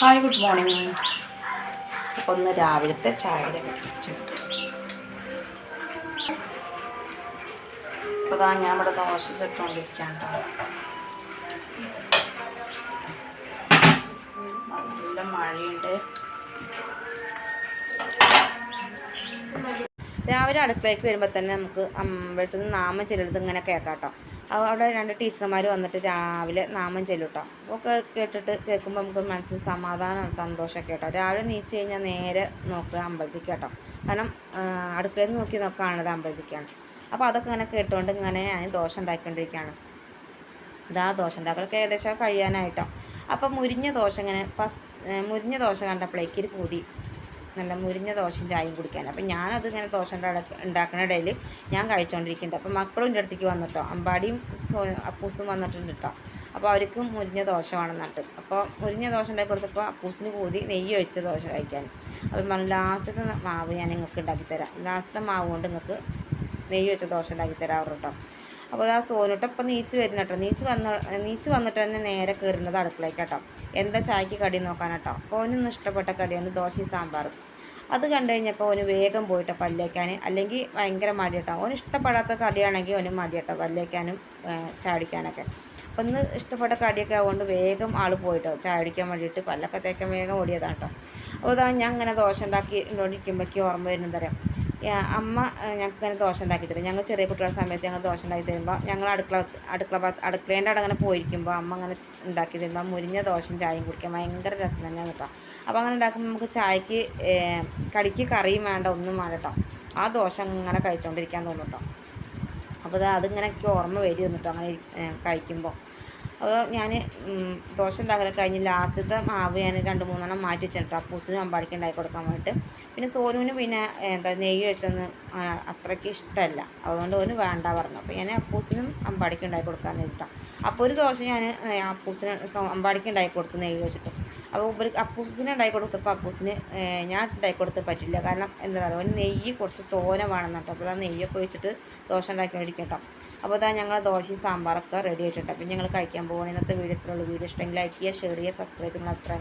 Hi, good morning. അപ്പോൾ ഒന്ന് രാവിലത്തെ ചായയുടെ അപ്പോൾ ഞാൻ ഇവിടെ ദോശ ചുട്ടുകൊണ്ടിരിക്കുകയാണ് കേട്ടോ. നല്ല മഴയുണ്ട്. രാവിലെ അടുക്കളയ്ക്ക് വരുമ്പോൾ തന്നെ നമുക്ക് അമ്പലത്തിൽ നിന്ന് നാമം ചെല്ലുന്നത് ഇങ്ങനെ കേൾക്കാം കേട്ടോ. അവിടെ രണ്ട് ടീച്ചർമാർ വന്നിട്ട് രാവിലെ നാമം ചെല്ലും കേട്ടോ. അപ്പോൾ കേൾക്കുമ്പോൾ നമുക്ക് മനസ്സിൽ സമാധാനം സന്തോഷമൊക്കെ കേട്ടോ. രാവിലെ നീച്ച് കഴിഞ്ഞാൽ നേരെ നോക്കുക അമ്പലത്തിലേക്ക് കേട്ടോ. കാരണം അടുക്കളയിൽ നിന്ന് നോക്കി കാണുന്നത് അമ്പലത്തിലേക്കാണ്. അപ്പോൾ അതൊക്കെ ഇങ്ങനെ കേട്ടുകൊണ്ട് ഇങ്ങനെ ഞാൻ ദോശ ഉണ്ടാക്കിക്കൊണ്ടിരിക്കുകയാണ്. ഇതാ ദോശ ഉണ്ടാക്കലൊക്കെ ഏകദേശം കഴിയാനായിട്ടോ. അപ്പോൾ മുരിഞ്ഞ ദോശ മുരിഞ്ഞ ദോശ കണ്ടപ്പോഴേക്ക് ഒരു പൂതി നല്ല മുരിഞ്ഞ ദോശയും ചായയും കുടിക്കാൻ. അപ്പം ഞാനത് ഇങ്ങനെ ദോശ ഉണ്ടാക്കുന്ന ഇടയിൽ ഞാൻ കഴിച്ചുകൊണ്ടിരിക്കുന്നുണ്ട്. അപ്പം മക്കളും എൻ്റെ അടുത്തേക്ക് വന്നിട്ടോ, അമ്പാടിയും അപ്പൂസും വന്നിട്ടുണ്ട് കേട്ടോ. അപ്പോൾ അവർക്കും മുരിഞ്ഞ ദോശ വേണമെന്നിട്ട്. അപ്പോൾ മുരിഞ്ഞ ദോശ ഉണ്ടാക്കി കൊടുത്തപ്പോൾ അപ്പൂസിന് കൂതി നെയ്യ് ഒഴിച്ച ദോശ കഴിക്കാൻ. അപ്പം ലാസ്റ്റത്തെ മാവ് ഞാൻ നിങ്ങൾക്ക് ഉണ്ടാക്കിത്തരാം. ലാസ്റ്റത്തെ മാവ് കൊണ്ട് നിങ്ങൾക്ക് നെയ്യ് വെച്ച ദോശ ഉണ്ടാക്കി തരാറ് കേട്ടോ. അപ്പോൾ ആ സോനുട്ട് ഇപ്പം നീച്ച് വരുന്ന കേട്ടോ. നീച്ച് വന്നിട്ട് തന്നെ നേരെ കയറുന്നത് അടുക്കളയ്ക്ക് കേട്ടോ. എന്താ ചായക്ക് കടി നോക്കാൻ കേട്ടോ. അപ്പോൾ ഓനൊന്നും ഇഷ്ടപ്പെട്ട കടിയാണ് ദോശയും സാമ്പാറും. അത് കണ്ടു കഴിഞ്ഞപ്പോൾ ഓന് വേഗം പോയിട്ടോ പല്ലേക്കാൻ. അല്ലെങ്കിൽ ഭയങ്കര മടി കേട്ടോ. ഓന് ഇഷ്ടപ്പെടാത്ത കടിയാണെങ്കിൽ ഓന് മടി കേട്ടോ പല്ലേക്കാനും ചാടിക്കാനൊക്കെ. അപ്പം ഇന്ന് ഇഷ്ടപ്പെട്ട കടിയൊക്കെ ആവുകൊണ്ട് വേഗം ആൾ പോയിട്ടോ ചാടിക്കാൻ വേണ്ടിയിട്ട് പല്ലൊക്കെ തേക്കാൻ വേഗം ഓടിയതാണ് കേട്ടോ. അപ്പോൾ അതാ ഞാൻ ഇങ്ങനെ ദോശ ഉണ്ടാക്കിക്കൊണ്ടിരിക്കുമ്പോഴേക്ക് ഓർമ്മ വരുന്നത് തരാം. അമ്മ ഞങ്ങൾക്ക് ഇങ്ങനെ ദോശ ഉണ്ടാക്കി തരും. ഞങ്ങൾ ചെറിയ കുട്ടികളുടെ സമയത്ത് ഞങ്ങൾ ദോശ ഉണ്ടാക്കി തരുമ്പോൾ ഞങ്ങൾ അടുക്കളേൻ്റെ അവിടെ അങ്ങനെ പോയിരിക്കുമ്പോൾ അമ്മ അങ്ങനെ ഉണ്ടാക്കി തരുമ്പോൾ മുരിഞ്ഞ ദോശയും ചായയും കുടിക്കാൻ ഭയങ്കര രസം തന്നെയാണ് കേട്ടോ. അപ്പോൾ അങ്ങനെ ഉണ്ടാക്കുമ്പോൾ നമുക്ക് ചായക്ക് കടിക്ക് കറിയും വേണ്ട, ഒന്നും വേണ്ട കേട്ടോ. ആ ദോശ അങ്ങനെ കഴിച്ചുകൊണ്ടിരിക്കാൻ തോന്നും കേട്ടോ. അപ്പോൾ അതിങ്ങനെ എനിക്ക് ഓർമ്മ വരും കേട്ടോ അങ്ങനെ കഴിക്കുമ്പോൾ. അപ്പോൾ ഞാൻ ദോശ ഉണ്ടാക്കലൊക്കെ കഴിഞ്ഞ് ലാസ്റ്റത്തെ മാവ് ഞാൻ 2-3 മാറ്റി വെച്ചിട്ടോ അപ്പൂസിനും അമ്പാടിക്ക് ഉണ്ടാക്കി കൊടുക്കാൻ വേണ്ടിയിട്ട്. പിന്നെ സോനുവിന് പിന്നെ നെയ്യ് വെച്ചൊന്നും അത്രയ്ക്ക് ഇഷ്ടമല്ല, അതുകൊണ്ട് ഓന് വേണ്ട പറഞ്ഞു. അപ്പോൾ ഞാൻ അപ്പൂസിനും അമ്പാടിക്ക് ഉണ്ടാക്കി കൊടുക്കാൻ വേണ്ടിയിട്ടാണ്. അപ്പോൾ ഒരു ദോശ ഞാൻ അമ്പാടിക്ക് ഉണ്ടാക്കി കൊടുത്ത് നെയ്യ് വെച്ചിട്ട്. അപ്പോൾ അപ്പൂസിന് ഉണ്ടാക്കി കൊടുത്തപ്പോൾ അപ്പൂസിന് ഞാൻ ഉണ്ടാക്കി കൊടുത്ത് പറ്റില്ല. കാരണം എന്താ പറയുക, ഒരു നെയ്യ് കുറച്ച് തോന വേണം കേട്ടോ. അപ്പോൾ നെയ്യൊക്കെ ഒഴിച്ചിട്ട് ദോശ ഉണ്ടാക്കി മേടിക്കും കേട്ടോ. അപ്പോൾ ഞങ്ങൾ ദോശയും സാമ്പാറൊക്കെ റെഡി ആയിട്ടുണ്ട്. അപ്പോൾ ഞങ്ങൾ കഴിക്കാൻ പോകണം. ഇന്നത്തെ വീഡിയോ ഇത്രയുള്ളൂ. വീഡിയോ ഇഷ്ടമെങ്കിൽ ലൈക്ക് ചെയ്യുക, ഷെയർ ചെയ്യുക, സബ്സ്ക്രൈബ് ചെയ്യുന്ന അഭിപ്രായം